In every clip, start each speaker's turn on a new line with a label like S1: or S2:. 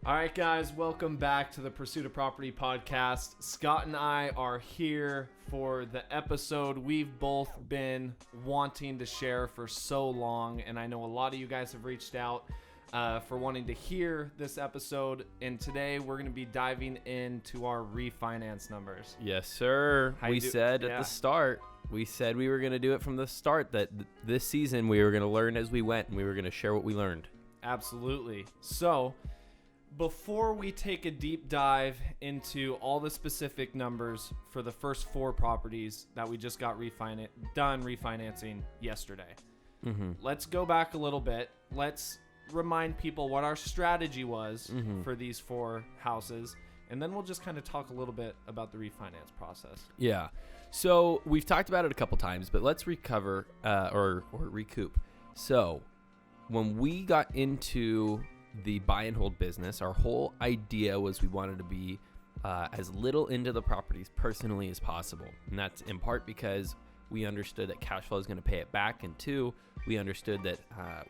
S1: All right, guys, welcome back to the Pursuit of Property podcast. Scott and I are here for the episode we've both been wanting to share for so long, and I know a lot of you guys have reached out for wanting to hear this episode, and today we're going to be diving into our refinance numbers.
S2: Yes, sir. At the start, we said we were going to do it from the start, that this season we were going to learn as we went, and we were going to share what we learned.
S1: Absolutely. So before we take a deep dive into all the specific numbers for the first 4 properties that we just got done refinancing yesterday, let's go back a little bit. Let's remind people what our strategy was for these 4 houses, and then we'll just kind of talk a little bit about the refinance process.
S2: Yeah. So we've talked about it a couple times, but let's recover or recoup. So when we got into the buy and hold business, our whole idea was we wanted to be as little into the properties personally as possible. And that's in part because we understood that cash flow is going to pay it back. And 2, we understood that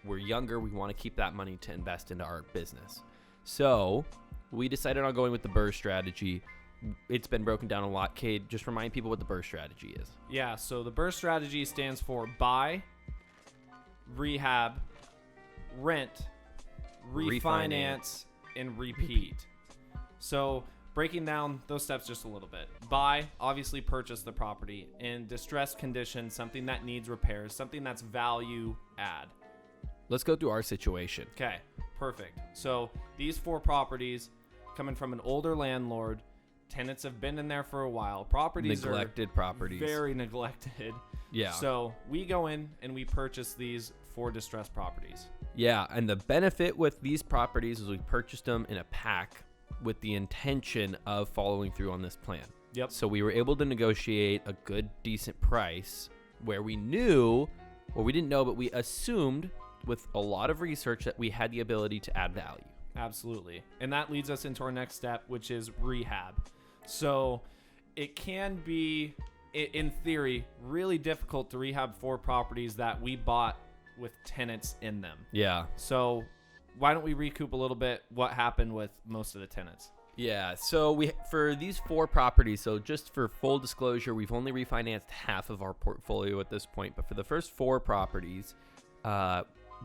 S2: we're younger. We want to keep that money to invest into our business. So we decided on going with the BRRRR strategy. It's been broken down a lot. Cade, just remind people what the BRRRR strategy is.
S1: Yeah, so the BRRRR strategy stands for buy, rehab, rent, refinance, and repeat. So breaking down those steps just a little bit. Buy, obviously purchase the property in distressed condition, something that needs repairs, something that's value add.
S2: Let's go through our situation.
S1: Okay, perfect. So these 4 properties coming from an older landlord. Tenants have been in there for a while.
S2: Neglected properties.
S1: Very neglected.
S2: Yeah.
S1: So we go in and we purchase these 4 distressed properties.
S2: Yeah, and the benefit with these properties is we purchased them in a pack with the intention of following through on this plan.
S1: Yep.
S2: So we were able to negotiate a good, decent price where we knew, or we didn't know, but we assumed with a lot of research that we had the ability to add value.
S1: Absolutely. And that leads us into our next step, which is rehab. So it can be, in theory, really difficult to rehab 4 properties that we bought with tenants in them.
S2: Yeah.
S1: So why don't we recoup a little bit what happened with most of the tenants?
S2: Yeah. So for these 4 properties, so just for full disclosure, we've only refinanced half of our portfolio at this point. But for the first 4 properties,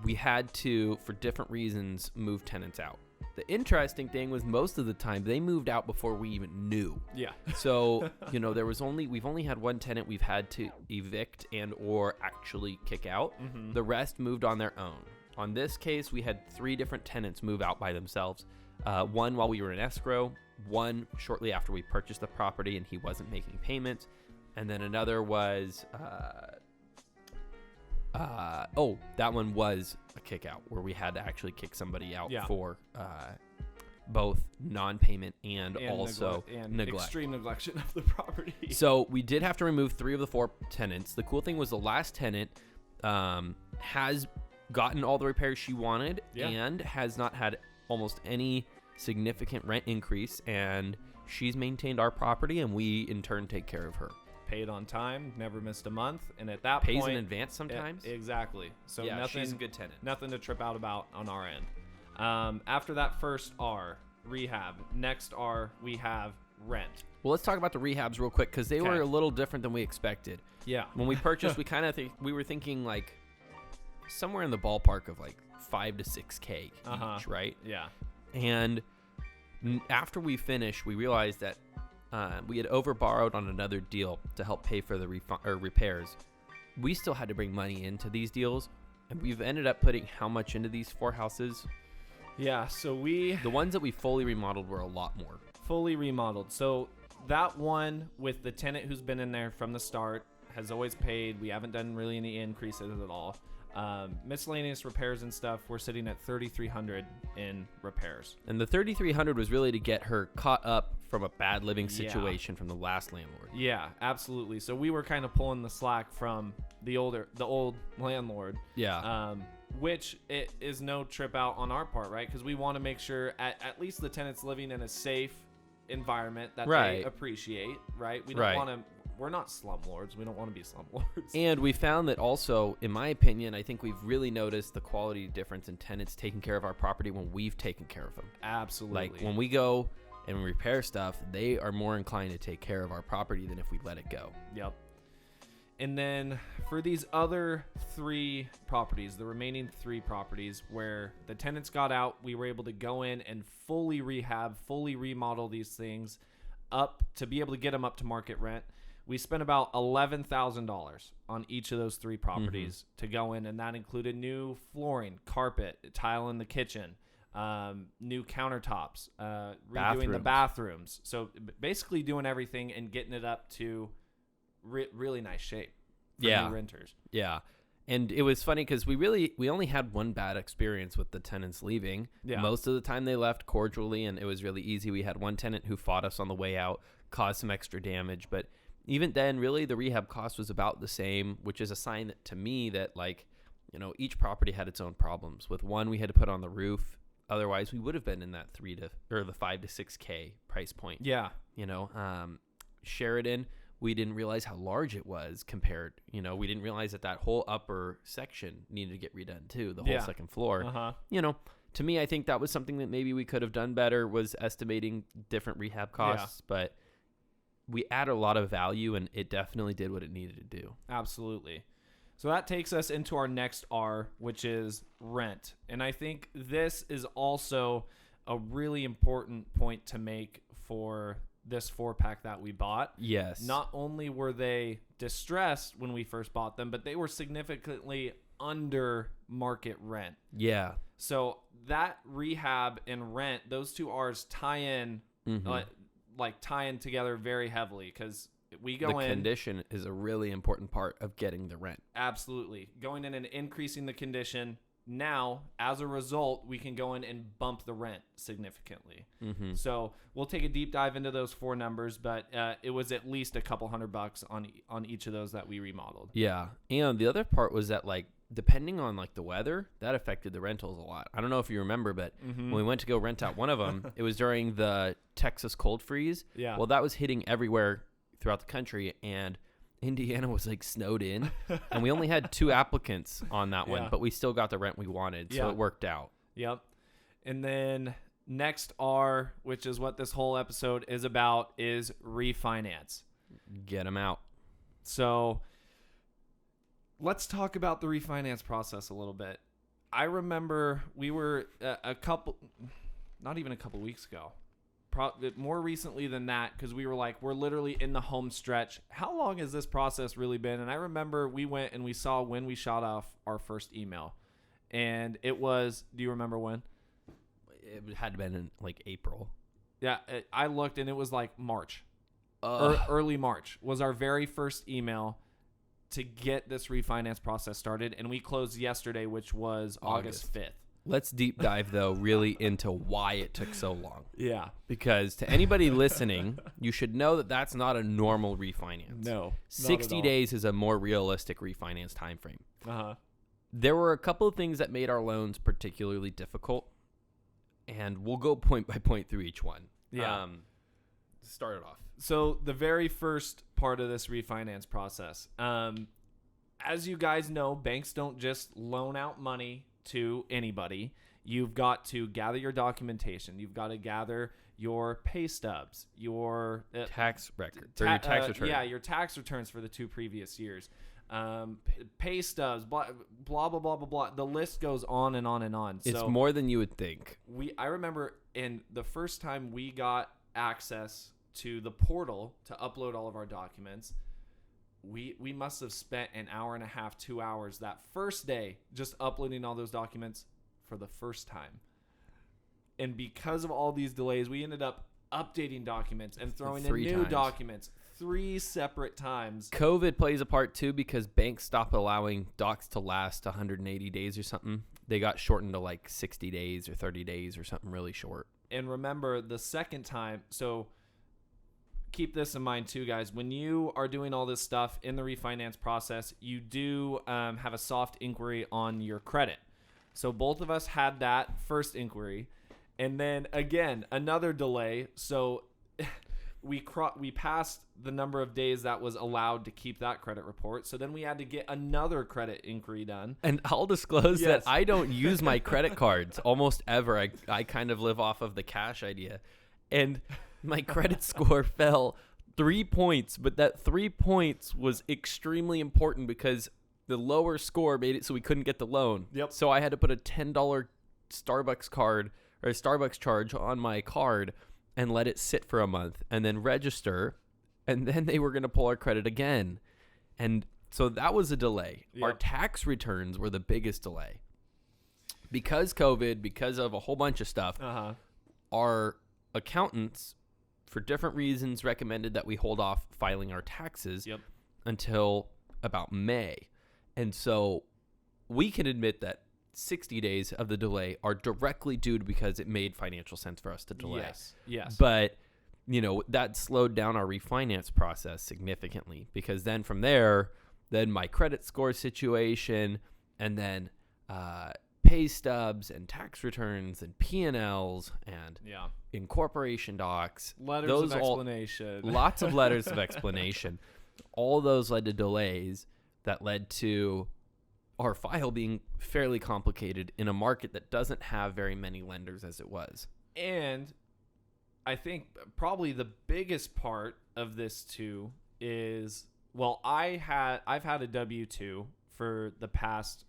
S2: we had to, for different reasons, move tenants out. The interesting thing was most of the time they moved out before we even knew.
S1: Yeah.
S2: So, we've only had 1 tenant we've had to evict and or actually kick out. The rest moved on their own. On this case, we had 3 different tenants move out by themselves. 1 while we were in escrow, 1 shortly after we purchased the property and he wasn't making payments. And then another was, that one was a kick out where we had to actually kick somebody out for both non-payment and also neglect.
S1: Extreme neglection of the property.
S2: So we did have to remove 3 of the 4 tenants. The cool thing was the last tenant has gotten all the repairs she wanted and has not had almost any significant rent increase, and she's maintained our property, and we in turn take care of her.
S1: Paid on time, never missed a month, and at that
S2: pays
S1: point,
S2: in advance sometimes.
S1: Exactly. So
S2: yeah,
S1: nothing,
S2: she's a good tenant.
S1: Nothing to trip out about on our end. After that first R, rehab. Next R, we have rent.
S2: Well, let's talk about the rehabs real quick because they were a little different than we expected.
S1: Yeah.
S2: When we purchased, we were thinking like somewhere in the ballpark of like $5,000 to $6,000 each, right?
S1: Yeah.
S2: And after we finished, we realized that we had overborrowed on another deal to help pay for the repairs. We still had to bring money into these deals, and we've ended up putting how much into these 4 houses?
S1: Yeah, so the
S2: ones that we fully remodeled were a lot more.
S1: Fully remodeled. So that one with the tenant who's been in there from the start has always paid. We haven't done really any increases at all. Miscellaneous repairs and stuff, we're sitting at $3,300 in repairs.
S2: And the $3,300 was really to get her caught up from a bad living situation from the last landlord.
S1: Yeah, absolutely. So we were kind of pulling the slack from the old landlord.
S2: Yeah.
S1: Which it is no trip out on our part, right? Because we want to make sure at least the tenant's living in a safe environment that they appreciate, right? We don't want to we're not slumlords. We don't want to be slumlords.
S2: And we found that also, in my opinion, I think we've really noticed the quality difference in tenants taking care of our property when we've taken care of them.
S1: Absolutely.
S2: Like when we go and repair stuff, they are more inclined to take care of our property than if we let it go.
S1: Yep. And then for these other 3 properties, the remaining 3 properties where the tenants got out, we were able to go in and fully rehab, fully remodel these things up to be able to get them up to market rent. We spent about $11,000 on each of those 3 properties to go in, and that included new flooring, carpet, tile in the kitchen, new countertops, redoing the bathrooms. So basically doing everything and getting it up to really nice shape for new renters.
S2: Yeah. And it was funny because we only had one bad experience with the tenants leaving.
S1: Yeah.
S2: Most of the time they left cordially, and it was really easy. We had one tenant who fought us on the way out, caused some extra damage. But even then, really, the rehab cost was about the same, which is a sign to me that, like, you know, each property had its own problems. With one, we had to put on the roof. Otherwise, we would have been in that the 5 to 6K price point.
S1: Yeah.
S2: You know, Sheridan, we didn't realize how large it was compared. You know, we didn't realize that whole upper section needed to get redone too, the whole second floor. You know, to me, I think that was something that maybe we could have done better, was estimating different rehab costs. But we add a lot of value, and it definitely did what it needed to do.
S1: Absolutely. So that takes us into our next R, which is rent. And I think this is also a really important point to make for this 4-pack that we bought.
S2: Yes.
S1: Not only were they distressed when we first bought them, but they were significantly under market rent.
S2: Yeah.
S1: So that rehab and rent, those 2 R's tie in, tie in together very heavily, because we go in.
S2: The condition is a really important part of getting the rent.
S1: Absolutely. Going in and increasing the condition. Now, as a result, we can go in and bump the rent significantly. So we'll take a deep dive into those 4 numbers, but it was at least a couple $100 on each of those that we remodeled.
S2: Yeah. And the other part was that, like, depending on, like, the weather, that affected the rentals a lot. I don't know if you remember, but when we went to go rent out one of them, it was during the Texas cold freeze.
S1: Yeah.
S2: Well, that was hitting everywhere throughout the country, and Indiana was like snowed in, and we only had 2 applicants on that one, but we still got the rent we wanted, so it worked out.
S1: Yep. And then next R, which is what this whole episode is about, is refinance.
S2: Get them out.
S1: So let's talk about the refinance process a little bit. I remember we were not even a couple weeks ago, more recently than that, because we were like, we're literally in the home stretch. How long has this process really been? And I remember we went and we saw when we shot off our first email, and it was, do you remember when?
S2: It had been in like April.
S1: Yeah, I looked and it was like March. Early March was our very first email to get this refinance process started, and we closed yesterday, which was August 5th.
S2: Let's deep dive, though, really into why it took so long.
S1: Yeah.
S2: Because to anybody listening, you should know that that's not a normal refinance.
S1: No.
S2: 60 days is a more realistic refinance time frame.
S1: Uh-huh.
S2: There were a couple of things that made our loans particularly difficult, and we'll go point by point through each one.
S1: Yeah.
S2: Start it off.
S1: So the very first part of this refinance process, as you guys know, banks don't just loan out money to anybody. You've got to gather your documentation. You've got to gather your pay stubs, your
S2: tax record, or your tax return.
S1: Yeah, your tax returns for the 2 previous years. Pay stubs, blah, blah, blah, blah, blah, blah. The list goes on and on and on.
S2: It's more than you would think.
S1: I remember in the first time we got access to the portal to upload all of our documents, we must have spent an hour and a half, 2 hours that first day just uploading all those documents for the first time. And because of all these delays, we ended up updating documents and throwing in new documents 3 separate times.
S2: COVID plays a part too, because banks stopped allowing docs to last 180 days or something. They got shortened to like 60 days or 30 days or something really short.
S1: And remember, the second time, so keep this in mind too, guys. When you are doing all this stuff in the refinance process, you do have a soft inquiry on your credit. So both of us had that first inquiry, and then again another delay. So we passed the number of days that was allowed to keep that credit report. So then we had to get another credit inquiry done.
S2: And I'll disclose
S1: Yes.
S2: that I don't use my credit cards almost ever. I kind of live off of the cash idea. And my credit score fell 3 points, but that 3 points was extremely important because the lower score made it so we couldn't get the loan.
S1: Yep.
S2: So I had to put a $10 Starbucks card or a Starbucks charge on my card and let it sit for a month and then register. And then they were going to pull our credit again. And so that was a delay.
S1: Yep.
S2: Our tax returns were the biggest delay. Because COVID, because of a whole bunch of stuff, our accountants, for different reasons, recommended that we hold off filing our taxes until about May. And so we can admit that 60 days of the delay are directly due to because it made financial sense for us to delay.
S1: Yes.
S2: But, that slowed down our refinance process significantly because then from there, then my credit score situation and then pay stubs and tax returns and P&Ls and incorporation docs.
S1: Letters of explanation.
S2: Lots of letters of explanation. All those led to delays that led to our file being fairly complicated in a market that doesn't have very many lenders as it was.
S1: And I think probably the biggest part of this too is, well, I've had a W-2 for the past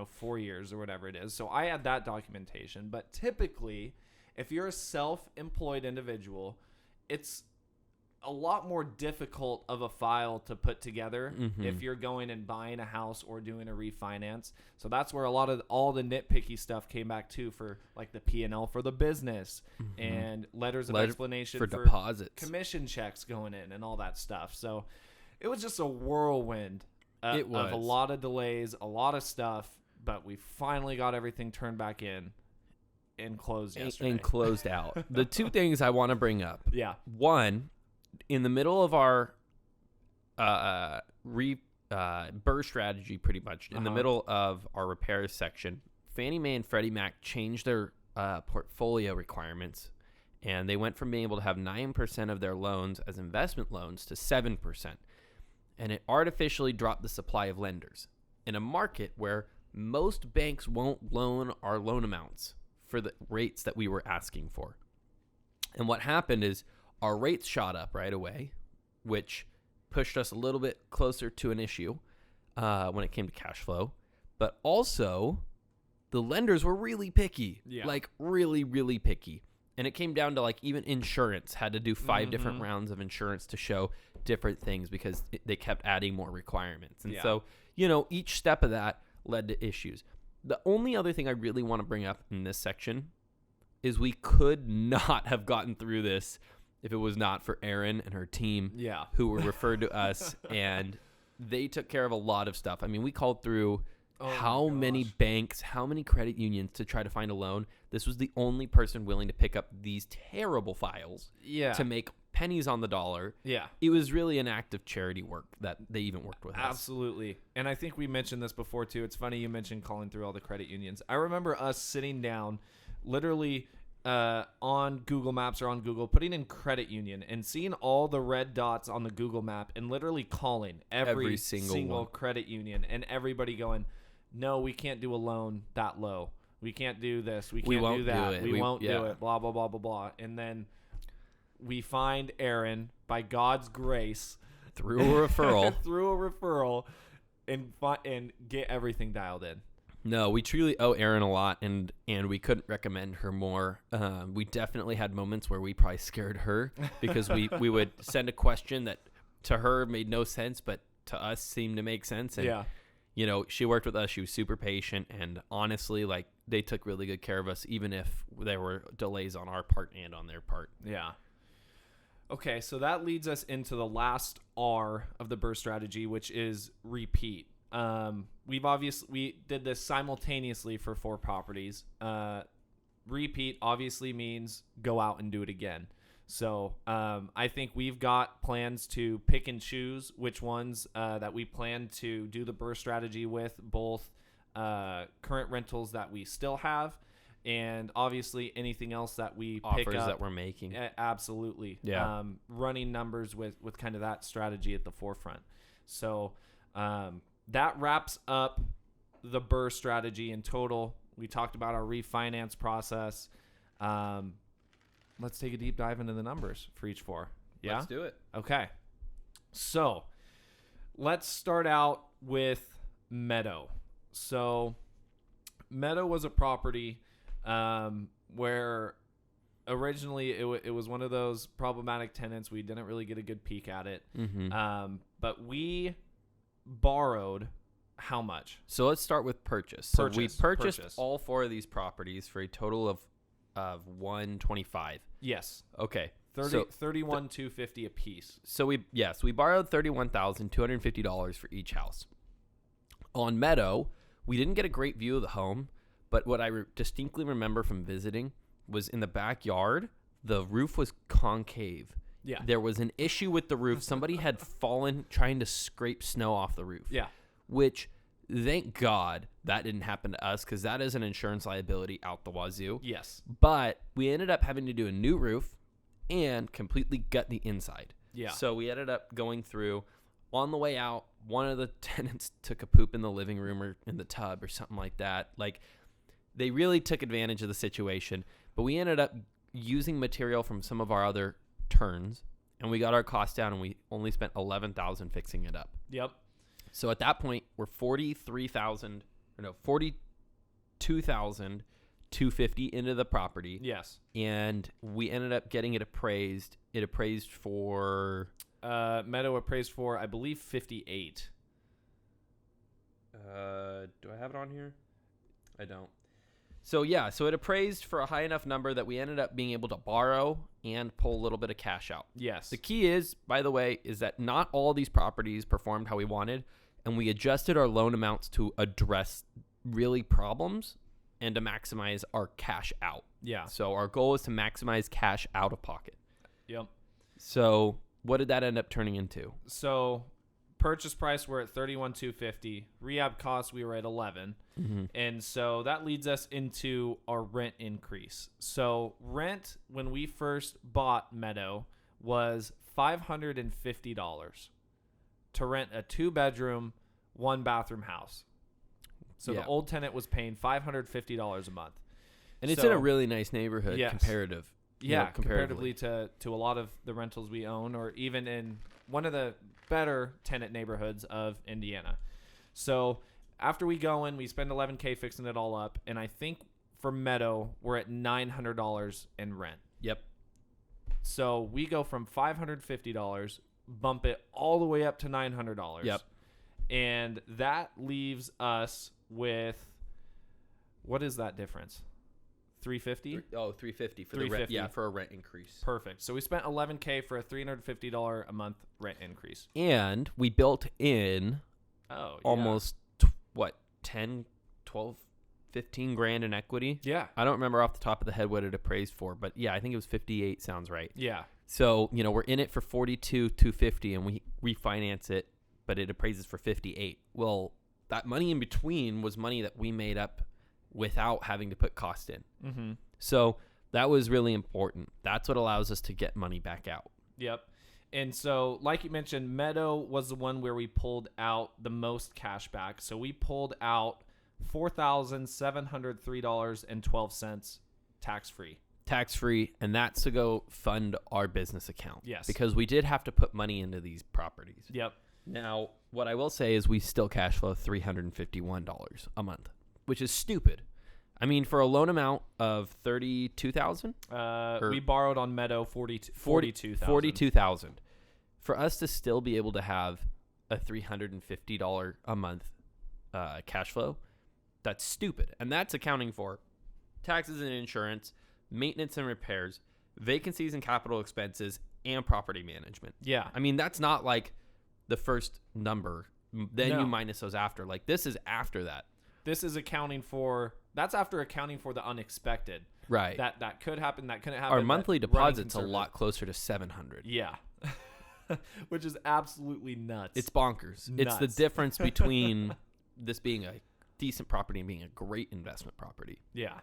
S1: 4 years or whatever it is. So I had that documentation. But typically, if you're a self-employed individual, it's a lot more difficult of a file to put together if you're going and buying a house or doing a refinance. So that's where a lot of all the nitpicky stuff came back too, for like the P&L for the business and letters of explanation
S2: for deposits,
S1: commission checks going in and all that stuff. So it was just a whirlwind of a lot of delays, a lot of stuff, but we finally got everything turned back in and closed yesterday. And
S2: closed out. The two things I want to bring up.
S1: Yeah.
S2: One, in the middle of our BRRRR strategy, pretty much, in the middle of our repairs section, Fannie Mae and Freddie Mac changed their portfolio requirements, and they went from being able to have 9% of their loans as investment loans to 7%. And it artificially dropped the supply of lenders in a market where most banks won't loan our loan amounts for the rates that we were asking for. And what happened is our rates shot up right away, which pushed us a little bit closer to an issue when it came to cash flow. But also, the lenders were really picky, like really, really picky. And it came down to like even insurance had to do 5 different rounds of insurance to show different things because they kept adding more requirements. And so, each step of that led to issues. The only other thing I really want to bring up in this section is we could not have gotten through this if it was not for Erin and her team who were referred to us, and they took care of a lot of stuff. I mean, we called through how many banks, how many credit unions to try to find a loan. This was the only person willing to pick up these terrible files to make pennies on the dollar. Yeah. It was really an act of charity work that they even worked with us.
S1: Absolutely. And I think we mentioned this before too. It's funny you mentioned calling through all the credit unions. I remember us sitting down literally on Google Maps or on Google, putting in credit union and seeing all the red dots on the Google map and literally calling every single credit union, and everybody going, no, we can't do a loan that low. We can't do this. We can't do that. We won't do it. Blah, blah, blah, blah, blah. And then we find Erin, by God's grace,
S2: through a referral,
S1: and get everything dialed in.
S2: No, we truly owe Erin a lot, and we couldn't recommend her more. We definitely had moments where we probably scared her because we would send a question that to her made no sense, but to us seemed to make sense. And, she worked with us. She was super patient, and honestly, like, they took really good care of us, even if there were delays on our part and on their part.
S1: Yeah. Okay, so that leads us into the last R of the BRRRR strategy, which is repeat. We did this simultaneously for 4 properties. Repeat obviously means go out and do it again. So I think we've got plans to pick and choose which ones that we plan to do the BRRRR strategy with, both current rentals that we still have and obviously anything else that we
S2: Offers
S1: pick up
S2: that we're making.
S1: Absolutely.
S2: Yeah.
S1: Running numbers with kind of that strategy at the forefront. So that wraps up the BRRRR strategy in total. We talked about our refinance process. Let's take a deep dive into the numbers for each four. Yeah?
S2: Let's do it.
S1: Okay. So let's start out with Meadow. So Meadow was a property where originally it was one of those problematic tenants. We didn't really get a good peek at it.
S2: Mm-hmm.
S1: But we borrowed how much?
S2: So let's start with purchase. So we purchased
S1: Purchase.
S2: all 4 of these properties for a total of 125.
S1: Yes.
S2: Okay.
S1: 31,250 a piece.
S2: So we borrowed $31,250 for each house. On Meadow, we didn't get a great view of the home, but what I distinctly remember from visiting was in the backyard, the roof was concave.
S1: Yeah.
S2: There was an issue with the roof. Somebody had fallen trying to scrape snow off the roof.
S1: Yeah.
S2: Which, thank God, that didn't happen to us because that is an insurance liability out the wazoo.
S1: Yes.
S2: But we ended up having to do a new roof and completely gut the inside.
S1: Yeah.
S2: So we ended up going through. On the way out, one of the tenants took a poop in the living room or in the tub or something like that. Like, they really took advantage of the situation. But we ended up using material from some of our other turns, and we got our costs down, and we only spent $11,000 fixing it up.
S1: Yep.
S2: So at that point, we're $42,250 into the property.
S1: Yes.
S2: And we ended up getting it appraised. It appraised for
S1: Meadow appraised for, I believe, 58.
S2: do I have it on here? I don't. So yeah, so it appraised for a high enough number that we ended up being able to borrow and pull a little bit of cash out.
S1: Yes.
S2: The key is, by the way, is that not all these properties performed how we wanted, and we adjusted our loan amounts to address really problems and to maximize our cash out.
S1: Yeah.
S2: So our goal is to maximize cash out of pocket.
S1: Yep.
S2: So what did that end up turning into?
S1: So purchase price, we're at 31,250. Rehab costs, we were at 11.
S2: Mm-hmm.
S1: And so that leads us into our rent increase. So rent when we first bought Meadow was $550 to rent a 2-bedroom, 1-bathroom house. So the old tenant was paying $550 a month.
S2: And it's in a really nice neighborhood.
S1: Yes.
S2: Comparatively
S1: to a lot of the rentals we own, or even in one of the better tenant neighborhoods of Indiana. So after we go in, we spend $11K fixing it all up, and I think for Meadow, we're at $900 in rent.
S2: Yep.
S1: So we go from $550, bump it all the way up to $900.
S2: Yep.
S1: And that leaves us with, what is that difference? $350?
S2: Oh, $350 for the rent. Yeah, for a rent increase.
S1: Perfect. So we spent $11K for a $350 a month rent increase.
S2: And we built in almost 10, 12, 15 grand in equity.
S1: Yeah.
S2: I don't remember off the top of the head what it appraised for, but yeah, I think it was 58 sounds right.
S1: Yeah.
S2: So, we're in it for 42,250 and we refinance it, but it appraises for 58. Well, that money in between was money that we made up without having to put cost in.
S1: Mm-hmm.
S2: So that was really important. That's what allows us to get money back out.
S1: Yep. And so, like you mentioned, Meadow was the one where we pulled out the most cash back. So we pulled out $4,703.12 tax-free.
S2: Tax-free, and that's to go fund our business account.
S1: Yes.
S2: Because we did have to put money into these properties.
S1: Yep.
S2: Now, what I will say is we still cash flow $351 a month, which is stupid. I mean, for a loan amount of $32,000?
S1: We borrowed on Meadow $42,000. For us to still be able to have a $350 a month cash flow, that's stupid. And that's accounting for taxes and insurance, maintenance and repairs, vacancies and capital expenses, and property management. Yeah.
S2: I mean, that's not like the first number. Then you minus those after. Like, this is after that.
S1: This is accounting for, that's after accounting for the unexpected.
S2: Right.
S1: That could happen, that couldn't happen.
S2: Our monthly deposit's a lot closer to $700.
S1: Yeah. Which is absolutely nuts.
S2: It's bonkers. It's the difference between this being a decent property and being a great investment property.
S1: Yeah.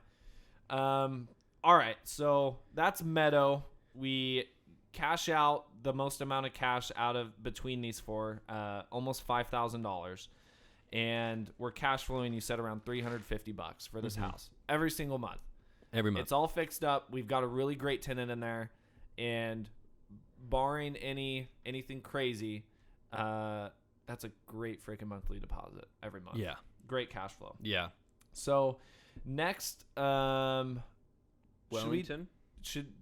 S1: All right, so that's Meadow. We cash out the most amount of cash out of between these four, almost $5,000, and we're cash flowing. You said around $350 for this house every single month.
S2: Every month.
S1: It's all fixed up. We've got a really great tenant in there, and barring anything crazy, that's a great freaking monthly deposit every month.
S2: Yeah.
S1: Great cash flow.
S2: Yeah.
S1: So next,
S2: Wellington.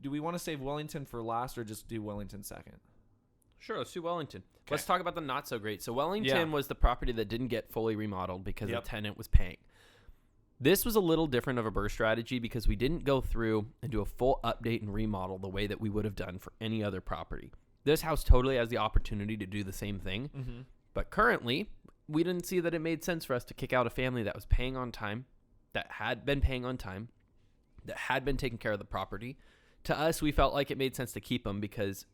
S1: do we want to save Wellington for last or just do Wellington second?
S2: Sure, let's do Wellington.
S1: Okay.
S2: Let's talk about the not so great. So Wellington
S1: Yeah.
S2: was the property that didn't get fully remodeled because
S1: Yep.
S2: the tenant was paying. This was a little different of a BRRRR strategy because we didn't go through and do a full update and remodel the way that we would have done for any other property. This house totally has the opportunity to do the same thing.
S1: Mm-hmm.
S2: But currently, we didn't see that it made sense for us to kick out a family that was paying on time, that had been paying on time, that had been taking care of the property. To us, we felt like it made sense to keep them because,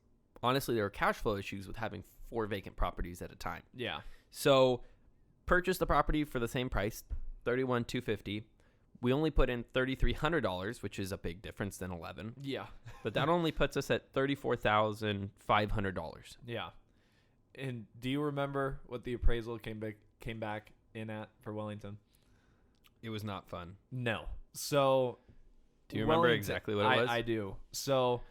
S2: honestly, there were cash flow issues with having 4 vacant properties at a time.
S1: Yeah.
S2: So, purchased the property for the same price, $31,250. We only put in $3,300, which is a big difference than $11,000.
S1: Yeah.
S2: But that only puts us at $34,500.
S1: Yeah. And do you remember what the appraisal came back in at for Wellington?
S2: It was not fun.
S1: No. So
S2: Do you remember exactly what it was?
S1: I do. So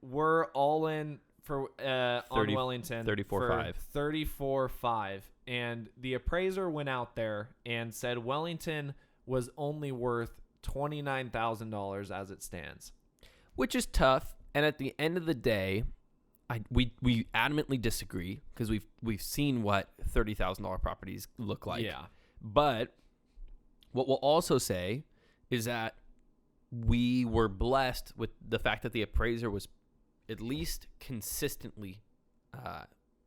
S1: we're all in for on Wellington
S2: 34.5.
S1: 34.5, and the appraiser went out there and said Wellington was only worth $29,000 as it stands.
S2: Which is tough, and at the end of the day, we adamantly disagree because we've seen what $30,000 properties look like.
S1: Yeah.
S2: But what we'll also say is that we were blessed with the fact that the appraiser was at least consistently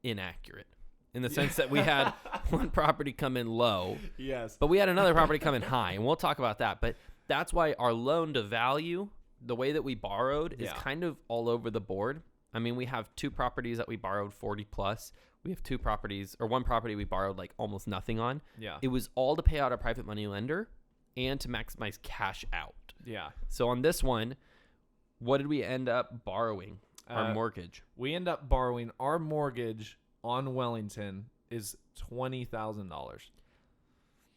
S2: inaccurate, in the sense that we had one property come in low,
S1: Yes.
S2: but we had another property come in high, and we'll talk about that. But that's why our loan to value, the way that we borrowed, is kind of all over the board. I mean, we have 2 properties that we borrowed 40 plus. We have 2 properties, or 1 property we borrowed like almost nothing on.
S1: Yeah.
S2: It was all to pay out a private money lender and to maximize cash out.
S1: Yeah.
S2: So on this one, what did we end up borrowing? Our mortgage.
S1: We end up borrowing, our mortgage on Wellington is $20,000.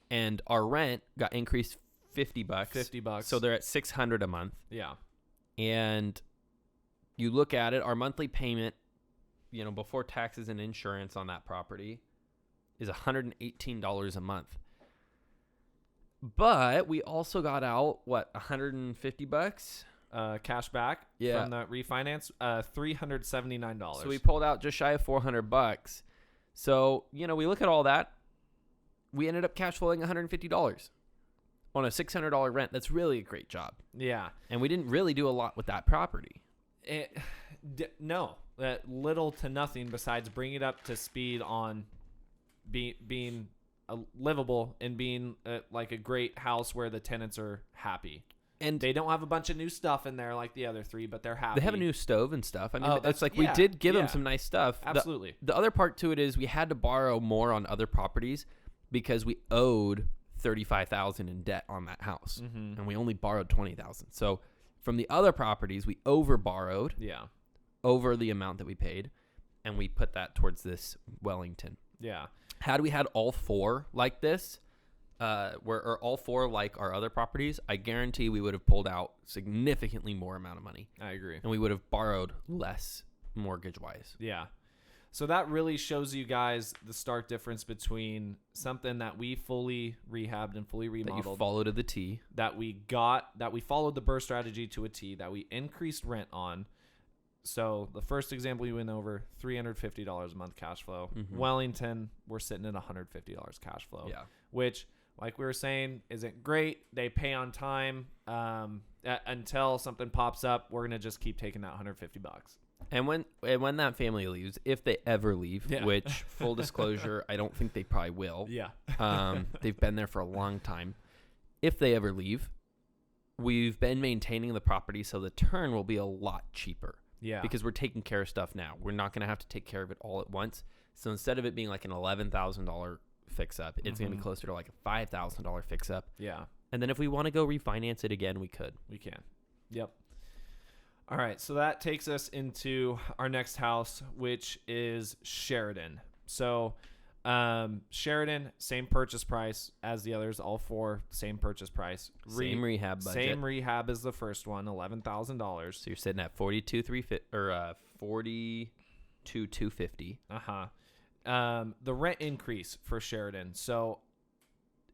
S2: And our rent got increased $50.
S1: $50.
S2: So they're at $600 a month.
S1: Yeah.
S2: And you look at it, our monthly payment, before taxes and insurance on that property is $118 a month. But we also got out $150
S1: cash back from the refinance, $379.
S2: So we pulled out just shy of $400. So, we look at all that, we ended up cash flowing $150 on a $600 rent. That's really a great job.
S1: Yeah.
S2: And we didn't really do a lot with that property.
S1: No, little to nothing besides bringing it up to speed on being livable and being like a great house where the tenants are happy. And they don't have a bunch of new stuff in there like the other 3, but they're happy.
S2: They have a new stove and stuff. I mean,
S1: that's
S2: like we did give them some nice stuff.
S1: Absolutely.
S2: The other part to it is we had to borrow more on other properties because we owed $35,000 in debt on that house, and we only borrowed $20,000. So from the other properties, we over borrowed, over the amount that we paid, and we put that towards this Wellington.
S1: Yeah.
S2: Had we had all 4 like this, or all 4 like our other properties, I guarantee we would have pulled out significantly more amount of money.
S1: I agree.
S2: And we would have borrowed less mortgage-wise.
S1: Yeah. So that really shows you guys the stark difference between something that we fully rehabbed and fully remodeled.
S2: That you followed to the T.
S1: That we followed the BRRRR strategy to a T, that we increased rent on. So the first example you went over, $350 a month cash flow. Wellington, we're sitting at $150 cash flow.
S2: Yeah.
S1: Which, like we were saying, isn't great. They pay on time. Until something pops up, we're gonna just keep taking that $150.
S2: And when that family leaves, if they ever leave, which full disclosure, I don't think they probably will.
S1: Yeah.
S2: They've been there for a long time. If they ever leave, we've been maintaining the property so the turn will be a lot cheaper.
S1: Yeah.
S2: Because we're taking care of stuff now. We're not going to have to take care of it all at once. So instead of it being like an $11,000 fix up, it's going to be closer to like a $5,000 fix up.
S1: Yeah.
S2: And then if we want to go refinance it again, we could.
S1: We can. Yep. All right. So that takes us into our next house, which is Sheridan. So Sheridan, same purchase price as the others, all four, same purchase price.
S2: Same rehab budget.
S1: Same rehab as the first one, $11,000.
S2: So you're sitting at $42,250.
S1: The rent increase for Sheridan. So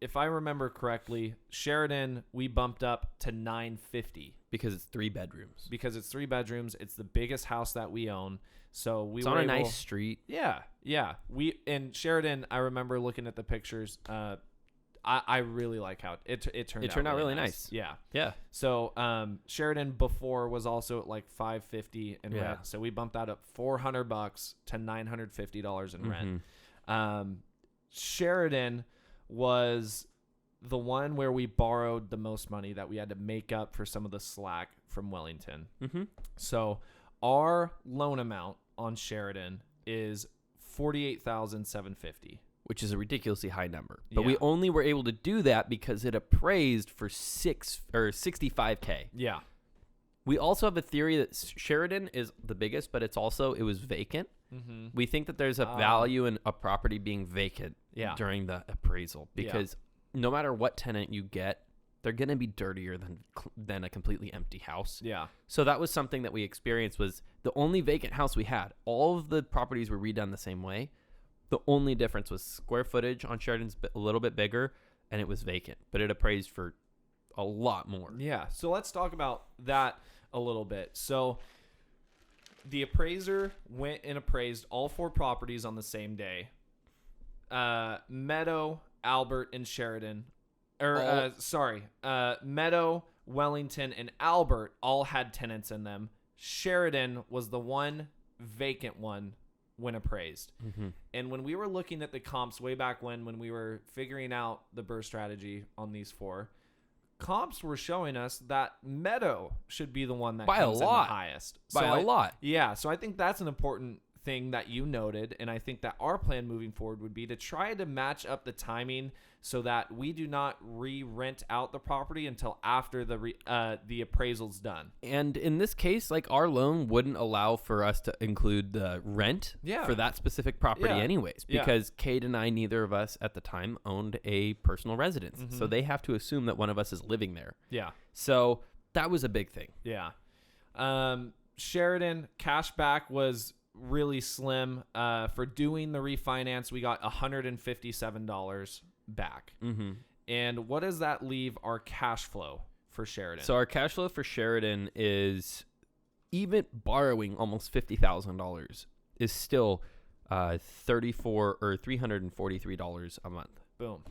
S1: if I remember correctly, Sheridan we bumped up to $950
S2: because it's 3 bedrooms.
S1: because it's 3 bedrooms. It's the biggest house that we own. So we
S2: It's
S1: were
S2: on a
S1: able,
S2: nice street.
S1: Yeah. We in Sheridan. I remember looking at the pictures. I really like how it turned out really nice. Yeah.
S2: Yeah.
S1: So Sheridan before was also at like $550 in
S2: Yeah.
S1: rent. So we bumped that up $400 to $950 in rent. Sheridan was the one where we borrowed the most money that we had to make up for some of the slack from Wellington. So our loan amount on Sheridan is $48,750.
S2: Which is a ridiculously high number. But
S1: Yeah.
S2: we only were able to do that because it appraised for $65K.
S1: Yeah.
S2: We also have a theory that Sheridan is the biggest, but it was vacant. We think that there's a value in a property being vacant during the appraisal because no matter what tenant you get, they're going to be dirtier than a completely empty house.
S1: Yeah.
S2: So that was something that we experienced was the only vacant house we had. All of the properties were redone the same way. The only difference was square footage on Sheridan's a little bit bigger, and it was vacant, but it appraised for a lot more.
S1: Yeah. So let's talk about that a little bit. So the appraiser went and appraised all 4 properties on the same day. Meadow, Albert, and Sheridan. Meadow, Wellington, and Albert all had tenants in them. Sheridan was the one vacant one when appraised. And when we were looking at the comps way back when we were figuring out the BRRRR strategy on these 4, comps were showing us that Meadow should be the one that comes in the highest.
S2: By a lot.
S1: Yeah, so I think that's an important thing that you noted, and I think that our plan moving forward would be to try to match up the timing so that we do not re-rent out the property until after the appraisal's done.
S2: And in this case, like our loan wouldn't allow for us to include the rent for that specific property anyways, because Kate and I, neither of us at the time owned a personal residence. So they have to assume that one of us is living there.
S1: Yeah.
S2: So that was a big thing.
S1: Yeah. Sheridan cashback was really slim. For doing the refinance, we got $157 back. And what does that leave our cash flow for Sheridan?
S2: So our cash flow for Sheridan is, even borrowing almost $50,000 is still $343 a month.
S1: Boom.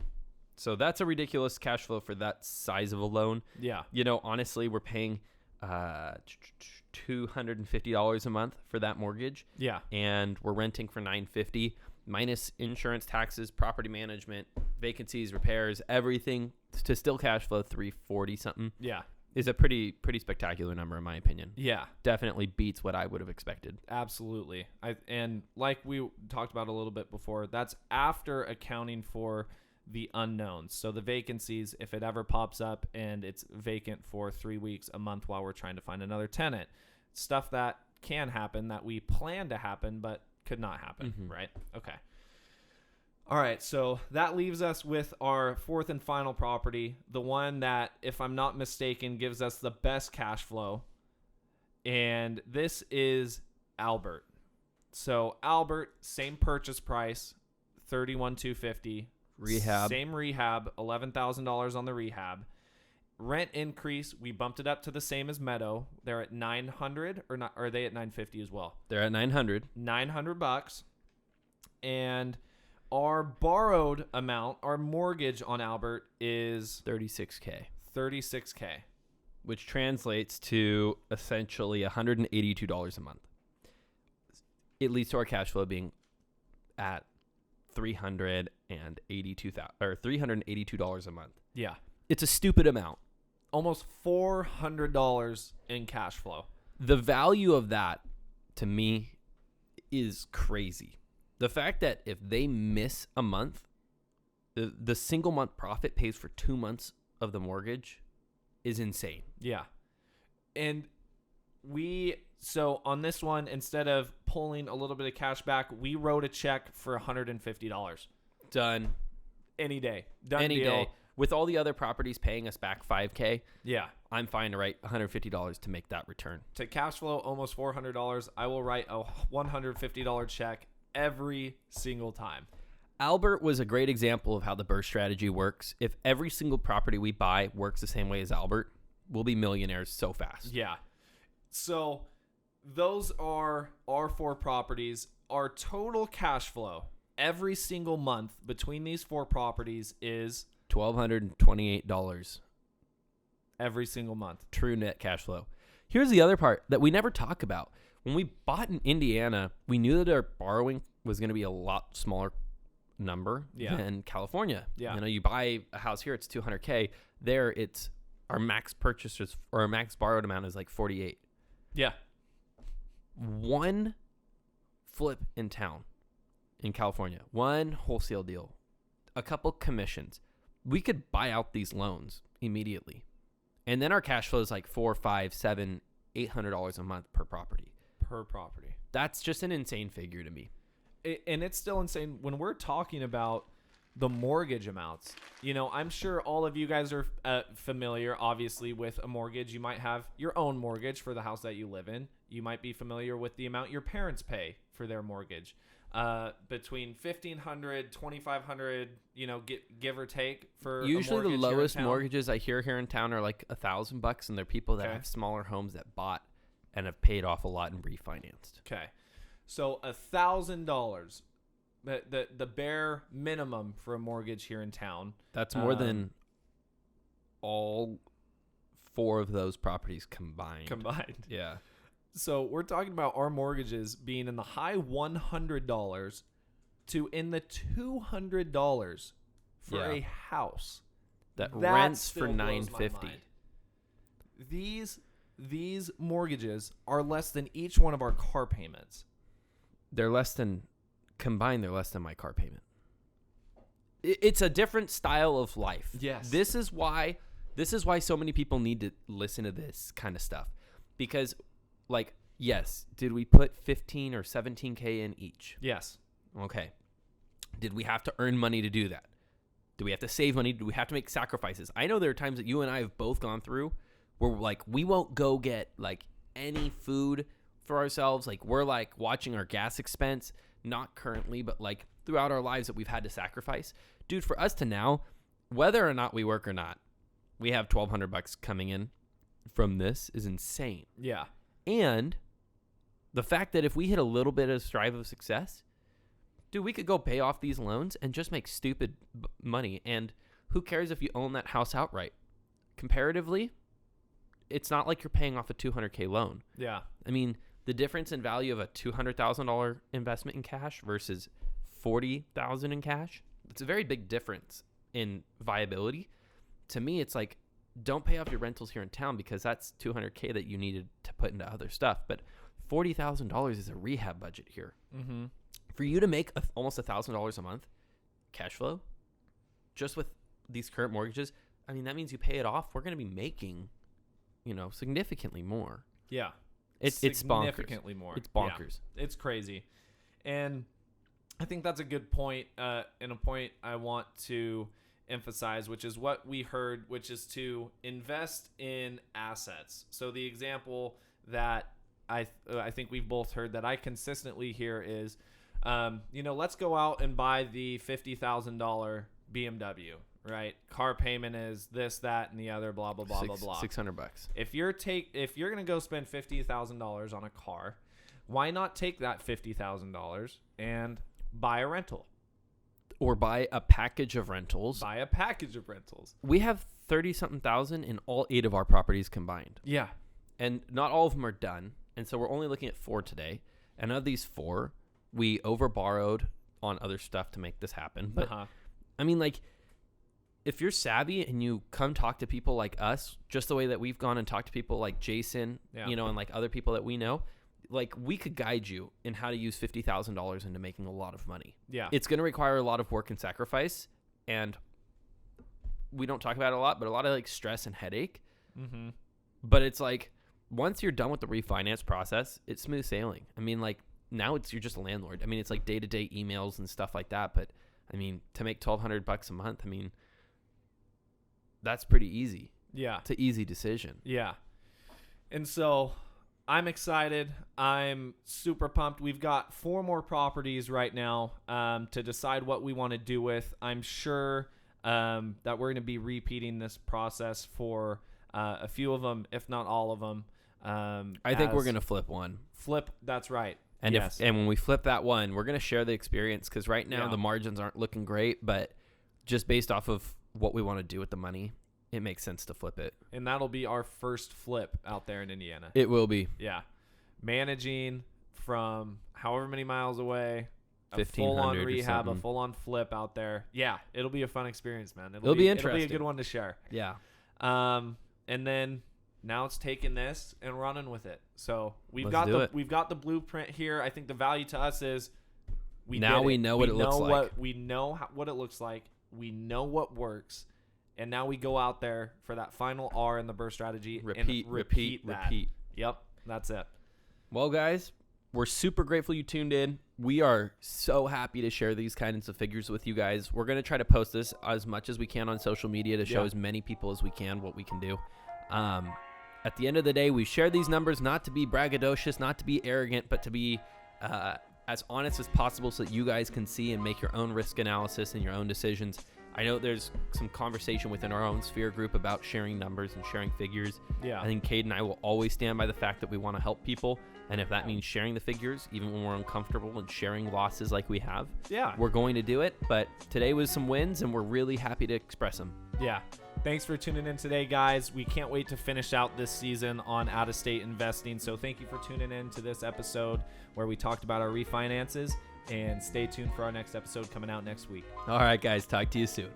S2: So that's a ridiculous cash flow for that size of a loan.
S1: Yeah.
S2: You know, honestly, we're paying $250 a month for that mortgage. Yeah. And we're renting for $950 minus insurance, taxes, property management, vacancies, repairs, everything to still cash flow $340 something. Yeah. Is a pretty spectacular number in my opinion. Yeah. Definitely beats what I would have expected.
S1: Absolutely. And like we talked about a little bit before, that's after accounting for the unknowns. So the vacancies, if it ever pops up and it's vacant for 3 weeks, a month while we're trying to find another tenant, stuff that can happen that we plan to happen but could not happen, right? Okay. All right, so that leaves us with our 4th and final property, the one that, if I'm not mistaken, gives us the best cash flow, and this is Albert. So Albert, same purchase price, $31,250.
S2: Rehab.
S1: Same rehab, $11,000 on the rehab. Rent increase, we bumped it up to the same as Meadow. They're at $900, or not? Or are they at $950 as well?
S2: They're at $900.
S1: $900, and our borrowed amount, our mortgage on Albert is
S2: $36K, which translates to essentially $182 a month. It leads to our cash flow being at $382 a month. Yeah, it's a stupid amount.
S1: Almost $400 in cash flow.
S2: The value of that, to me, is crazy. The fact that if they miss a month, the single month profit pays for 2 months of the mortgage is insane.
S1: Yeah. And so on this one, instead of pulling a little bit of cash back, we wrote a check for $150.
S2: Done.
S1: Any day. Done
S2: Any
S1: deal.
S2: day. With all the other properties paying us back $5,000,
S1: Yeah.
S2: I'm fine to write $150 to make that return.
S1: To cash flow almost $400, I will write a $150 check every single time.
S2: Albert was a great example of how the BRRRR strategy works. If every single property we buy works the same way as Albert, we'll be millionaires so fast.
S1: Yeah. So those are our 4 properties. Our total cash flow every single month between these 4 properties is
S2: $1,228
S1: every single month.
S2: true net cash flow. Here's the other part that we never talk about. When we bought in Indiana, we knew that our borrowing was going to be a lot smaller number than California.
S1: Yeah.
S2: You know, you buy a house here, it's $200K. There, it's our max purchases or our max borrowed amount is like 48.
S1: Yeah.
S2: One flip in town in California, one wholesale deal, a couple commissions. We could buy out these loans immediately. And then our cash flow is like $400, $500, $700, $800 a month per property.
S1: Per property.
S2: That's just an insane figure to me.
S1: And it's still insane when we're talking about the mortgage amounts. You know, I'm sure all of you guys are familiar, obviously, with a mortgage. You might have your own mortgage for the house that you live in. You might be familiar with the amount your parents pay for their mortgage. Between $1,500, $2,500, you know, give or take for
S2: usually
S1: a
S2: the
S1: mortgage
S2: lowest
S1: here in town.
S2: mortgages I hear here in town are like $1,000, and they're people that
S1: Okay.
S2: have smaller homes that bought and have paid off a lot and refinanced.
S1: Okay, so $1,000, the bare minimum for a mortgage here in town.
S2: That's more than all 4 of those properties combined. Yeah.
S1: So we're talking about our mortgages being in the high $100 to in the $200 for
S2: Yeah.
S1: a house
S2: That
S1: That
S2: rents
S1: still
S2: for
S1: blows my
S2: $950.
S1: mind. These mortgages are less than each one of our car payments.
S2: They're less than combined. They're less than my car payment. It's a different style of life.
S1: Yes.
S2: This is why so many people need to listen to this kind of stuff, because, like, yes, did we put 15 or 17K in each?
S1: Yes.
S2: Okay. Did we have to earn money to do that? Do we have to save money? Do we have to make sacrifices? I know there are times that you and I have both gone through where, like, we won't go get, like, any food for ourselves. Like, we're, like, watching our gas expense, not currently, but, like, throughout our lives that we've had to sacrifice. Dude, for us to now, whether or not we work or not, we have $1,200 coming in from this is insane.
S1: Yeah.
S2: And the fact that if we hit a little bit of strive of success, dude, we could go pay off these loans and just make stupid money. And who cares if you own that house outright? Comparatively, it's not like you're paying off a $200K loan.
S1: Yeah.
S2: I mean, the difference in value of a $200,000 investment in cash versus $40,000 in cash, it's a very big difference in viability. To me, it's like, don't pay off your rentals here in town because that's $200K that you needed to put into other stuff. But $40,000 is a rehab budget here.
S1: Mm-hmm.
S2: For you to make almost $1,000 a month cash flow, just with these current mortgages, I mean, that means you pay it off. We're going to be making, significantly more.
S1: Yeah.
S2: It's bonkers.
S1: Significantly more.
S2: It's bonkers.
S1: Yeah. It's crazy. And I think that's a good point, and a point I want to emphasize, which is what we heard, which is to invest in assets. So the example that I think we've both heard that I consistently hear is, let's go out and buy the $50,000 BMW, right? Car payment is this, that, and the other, blah, blah, blah, blah, blah.
S2: $600.
S1: If you're going to go spend $50,000 on a car, why not take that $50,000 and buy a rental?
S2: Or buy a package of rentals. We have 30-something thousand in all 8 of our properties combined.
S1: Yeah.
S2: And not all of them are done. And so we're only looking at 4 today. And of these 4, we overborrowed on other stuff to make this happen. But I mean, like, if you're savvy and you come talk to people like us, just the way that we've gone and talked to people like Jason, and like other people that we know, like, we could guide you in how to use $50,000 into making a lot of money.
S1: Yeah.
S2: It's going to require a lot of work and sacrifice. And we don't talk about it a lot, but a lot of like stress and headache.
S1: Mm-hmm.
S2: But it's like once you're done with the refinance process, it's smooth sailing. I mean, like now you're just a landlord. I mean, it's like day-to-day emails and stuff like that. But I mean, to make $1,200 a month, I mean, that's pretty easy.
S1: Yeah.
S2: It's an easy decision.
S1: Yeah. And so I'm excited. I'm super pumped. We've got 4 more properties right now to decide what we want to do with. I'm sure that we're going to be repeating this process for a few of them, if not all of them.
S2: I think we're going to flip one.
S1: That's right.
S2: And
S1: yes.
S2: and when we flip that one, we're going to share the experience because right now the margins aren't looking great, but just based off of what we want to do with the money, it makes sense to flip it.
S1: And that'll be our first flip out there in Indiana.
S2: It will be.
S1: Yeah. Managing from however many miles away, a
S2: 1,500
S1: full-on
S2: or
S1: rehab, a
S2: something.
S1: full-on flip out there. Yeah, it'll be a fun experience, man.
S2: It'll be interesting.
S1: It'll be a good one to share.
S2: Yeah.
S1: And then now it's taking this and running with it. So we've
S2: Let's do it.
S1: we've got the blueprint here. I think the value to us is we
S2: know what it looks like.
S1: We know what it looks like. We know what works. And now we go out there for that final R in the BRRRR strategy.
S2: Repeat.
S1: Yep, that's it.
S2: Well, guys, we're super grateful you tuned in. We are so happy to share these kinds of figures with you guys. We're going to try to post this as much as we can on social media to show as many people as we can what we can do. At the end of the day, we share these numbers not to be braggadocious, not to be arrogant, but to be as honest as possible so that you guys can see and make your own risk analysis and your own decisions. I know there's some conversation within our own sphere group about sharing numbers and sharing figures.
S1: Yeah.
S2: I think Cade and I will always stand by the fact that we want to help people. And if that means sharing the figures, even when we're uncomfortable and sharing losses like we have, we're going to do it. But today was some wins, and we're really happy to express them.
S1: Yeah. Thanks for tuning in today, guys. We can't wait to finish out this season on out-of-state investing. So thank you for tuning in to this episode where we talked about our refinances. And stay tuned for our next episode coming out next week.
S2: All right, guys. Talk to you soon.